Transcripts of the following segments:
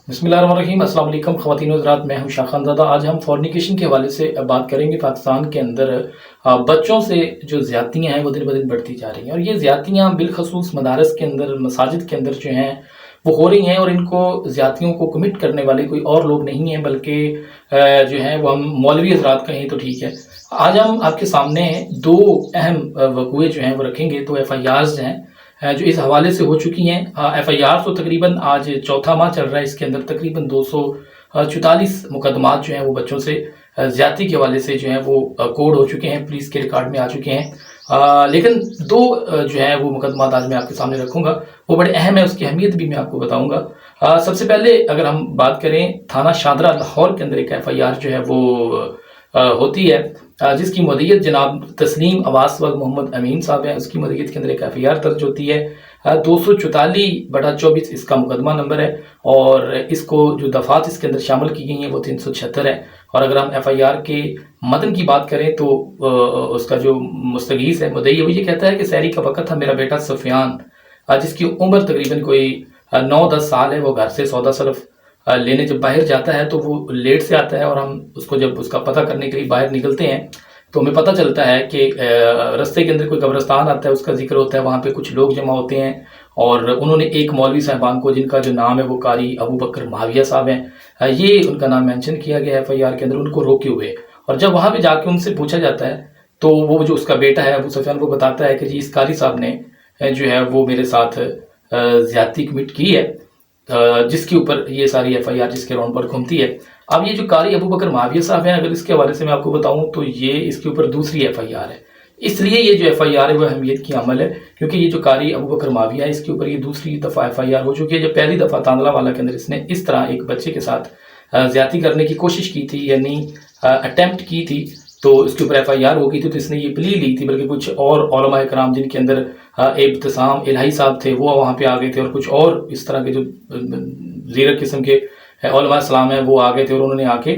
बिस्मिल्लाहिर्रहमानिर्रहीम। अस्सलाम वालेकुम ख़वातीन व हज़रात, मैं हूं शाह खानज़ादा। आज हम फॉर्निकेशन के हवाले से बात करेंगे। पाकिस्तान के अंदर बच्चों से जो ज़्यादतियाँ हैं वो दिन ब दिन बढ़ती जा रही हैं, और ये ज़्यादतियाँ बिलखसूस मदारस के अंदर, मसाजिद के अंदर जो हैं वो हो रही हैं, और इनको ज़्यादतियों को कमिट करने वाले कोई और लोग नहीं हैं बल्कि जो हैं वो हम मौलवी हज़रात कहें तो ठीक है। आज हम आपके सामने दो अहम वक़ूए जो हैं वो रखेंगे। तो FIRs हैं जो इस हवाले से हो चुकी हैं। FIR तो तकरीबन आज चौथा माह चल रहा है, इसके अंदर तकरीबन 244 मुकदमात जो हैं वो बच्चों से ज़्यादती के हवाले से जो हैं वो कोड हो चुके हैं, पुलिस के रिकॉर्ड में आ चुके हैं। लेकिन दो जो है वो मुकदमात आज मैं आपके सामने रखूंगा, वो बड़े अहम है, उसकी अहमियत भी मैं आपको बताऊंगा। सबसे पहले अगर हम बात करें, थाना शादरा लाहौर के अंदर एक FIR जो है वो होती है, जिसकी मदीयत जनाब तस्लीम अब्बास व मोहम्मद अमीन साहब हैं। उसकी मदीयत के अंदर एक FIR दर्ज होती है। 244/24 इसका मुकदमा नंबर है, और इसको जो दफात इसके अंदर शामिल की गई हैं वो 376 है। और अगर हम FIR के मतन की बात करें तो उसका जो मुस्तगीस है, मुद्दई, वो ये कहता है कि सहरी का वक़्त था, मेरा बेटा सुफियान जिसकी उम्र तकरीबन कोई 9-10 साल है, वो घर से सौदा सरफ लेने जब बाहर जाता है तो वो लेट से आता है, और हम उसको जब उसका पता करने के लिए बाहर निकलते हैं तो हमें पता चलता है कि रास्ते के अंदर कोई कब्रिस्तान आता है, उसका जिक्र होता है, वहाँ पे कुछ लोग जमा होते हैं, और उन्होंने एक मौलवी साहबान को, जिनका जो नाम है वो कारी अबू बकर माविया साहब हैं, ये उनका नाम मेंशन किया गया है FIR के अंदर, उनको रोके हुए। और जब वहाँ पे जाके उनसे पूछा जाता है तो वो जो उसका बेटा है अबू सुफियान, वो बताता है कि जी इस कारी साहब ने जो है वो मेरे साथ ज्यादती कमिट की है, जिसके ऊपर ये सारी FIR जिसके राउंड पर घूमती है। अब ये जो कारी अबू बकर माविया साहब हैं, अगर इसके हवाले से मैं आपको बताऊं तो ये इसके ऊपर दूसरी FIR है। इसलिए ये जो FIR है वो अहमियत की अमल है, क्योंकि ये जो कारी अबू बकर माविया है, इसके ऊपर ये दूसरी दफ़ा FIR हो चुकी है। जब पहली दफ़ा तांदला वाला के अंदर इसने इस तरह एक बच्चे के साथ ज्यादती करने की कोशिश की थी, यानी अटेम्प्ट की थी, तो इसके ऊपर FIR हो गई थी, तो इसने ये प्ली ली थी। बल्कि कुछ और उलमा कराम, जिनके अंदर इब्तिसाम इलाही साहब थे, वो वहाँ पे आ गए थे, और कुछ और इस तरह के जो जीरक किस्म के उलमा इस्लाम है वो आ गए थे, और उन्होंने आके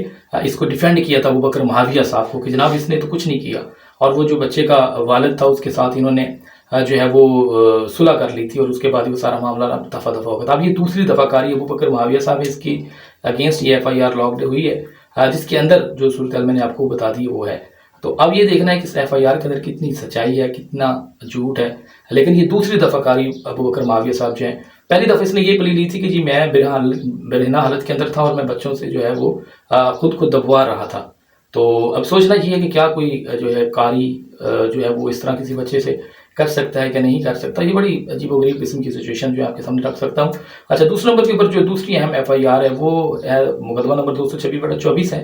इसको डिफेंड किया था अबू बकर माविया साहब को कि जनाब इसने तो कुछ नहीं किया। और वो जो बच्चे का वालिद था उसके साथ इन्होंने जो है वो सुलह कर ली थी, और उसके बाद वो सारा मामला दफ़ा दफ़ा हो गया था। अब ये दूसरी दफ़ा कारी अबू बकर माविया साहब है, इसकी अगेंस्ट ये FIR लॉक्ड हुई है, जिसके अंदर जो सूरत मैंने आपको बता दी वो है। तो अब ये देखना है कि इस FIR के अंदर कितनी सच्चाई है, कितना झूठ है। लेकिन ये दूसरी दफ़ा कारी अबू बकर माविया साहब जो है, पहली दफ़ा इसने ये प्ली ली थी कि जी मैं बेरहना हालत के अंदर था, और मैं बच्चों से जो है वो खुद को दबवा रहा था। तो अब सोचना ये है कि क्या कोई जो है कारी जो है वो इस तरह किसी बच्चे से कर सकता है कि नहीं कर सकता। ये बड़ी अजीबोगरीब किस्म की सिचुएशन जो है आपके सामने रख सकता हूँ। अच्छा, दूसरे नंबर के ऊपर जो दूसरी अहम FIR है वो है मुकदमा नंबर 226/24 है,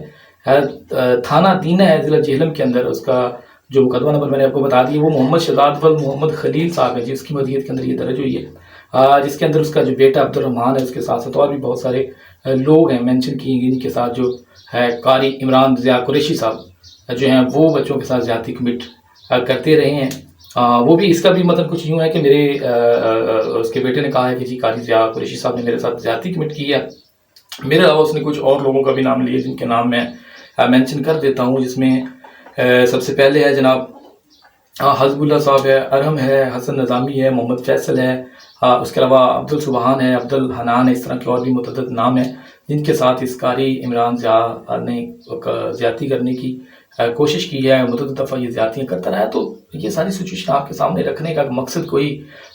थाना दीना है, जिला जेहलम के अंदर। उसका जो मुकदमा नंबर मैंने आपको बता दिया वो मोहम्मद शहजाद वल मोहम्मद खलील साहब है, जिसकी मदीयत के अंदर ये दर्ज हुई है, जिसके अंदर उसका जो बेटा अब्दुलरहमान है, उसके साथ साथ और भी बहुत सारे लोग हैं मेंशन किए गए, इनके साथ जो है कारी इमरान ज़िया कुरैशी साहब जो हैं वो बच्चों के साथ ज़्यादती कमिट करते रहे हैं। वो भी, इसका भी मतलब कुछ यूँ है कि मेरे उसके बेटे ने कहा है कि जी कारी ज़िया कुरैशी साहब ने मेरे साथ ज़्यादती कमिट की है। मेरे अलावा उसने कुछ और लोगों का भी नाम लिए, जिनके नाम मैं मेंशन कर देता हूँ, जिसमें सबसे पहले है जनाब हज़बुल्ला साहब है, अरहम है, हसन नज़ामी है, मोहम्मद फैसल है, उसके अलावा अब्दुल सुबहान है, अब्दुल हनान है। इस तरह के और भी मुतअद्दिद नाम है जिनके साथ इस कारी इमरान ज़िया ने ज़्यादती करने की कोशिश की है, मुतअद्दिद दफ़ा ये ज़्यादतियाँ करता रहा है। तो ये सारी सिचुएशन आपके सामने रखने का मकसद कोई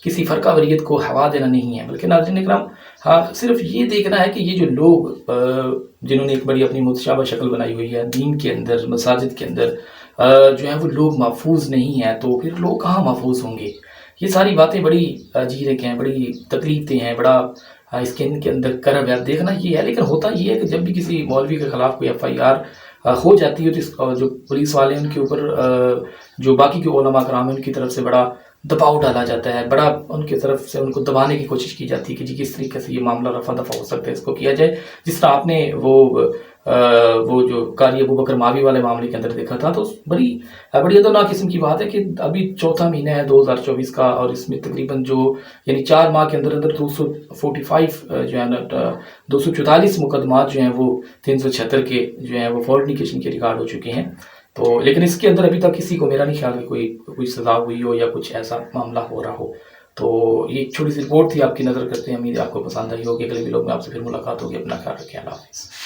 किसी फ़रका वरीयत को हवा देना नहीं है, बल्कि नाज़रीन इकराम, हाँ, सिर्फ ये देखना है कि ये जो लोग जिन्होंने एक बड़ी अपनी मुतशाबह शक्ल बनाई हुई है दीन के अंदर, मसाजिद के अंदर, जो है वो लोग महफूज नहीं हैं, तो फिर लोग कहाँ महफूज होंगे। ये सारी बातें बड़ी जीरक हैं, बड़ी तकलीफें हैं, बड़ा इसके इनके अंदर करब है। देखना ये है, लेकिन होता ये है कि जब भी किसी मौलवी के खिलाफ कोई FIR हो जाती है तो जो पुलिस वाले उनके ऊपर, जो बाकी के उलमा कराम है, उनकी तरफ से बड़ा दबाव डाला जाता है, बड़ा उनकी तरफ से उनको दबाने की कोशिश की जाती है कि जी किस तरीके से ये मामला रफा दफा हो सकता है, इसको किया जाए। जिस तरह आपने वो जो कारी अबू बकर मावी वाले मामले के अंदर देखा था, तो बड़ी बड़ी अदरनाक किस्म की बात है कि अभी चौथा महीना है 2024 का, और इसमें तकरीबन जो यानी 4 माह के अंदर अंदर 245 जो है ना 244 मुकदमात जो हैं वो 376 के जो हैं वो फॉर्निकेशन के रिकॉर्ड हो चुके हैं। तो लेकिन इसके अंदर अभी तक किसी को, मेरा नहीं ख्याल कि कोई सजा हुई हो या कुछ ऐसा मामला हो रहा हो। तो ये एक छोटी सी रिपोर्ट थी, आपकी नज़र करते हैं, उम्मीद है आपको पसंद आई होगी। अगले वीडियो में आपसे फिर मुलाकात होगी। अपना ख्याल रखें। अल्लाह हाफ़िज़।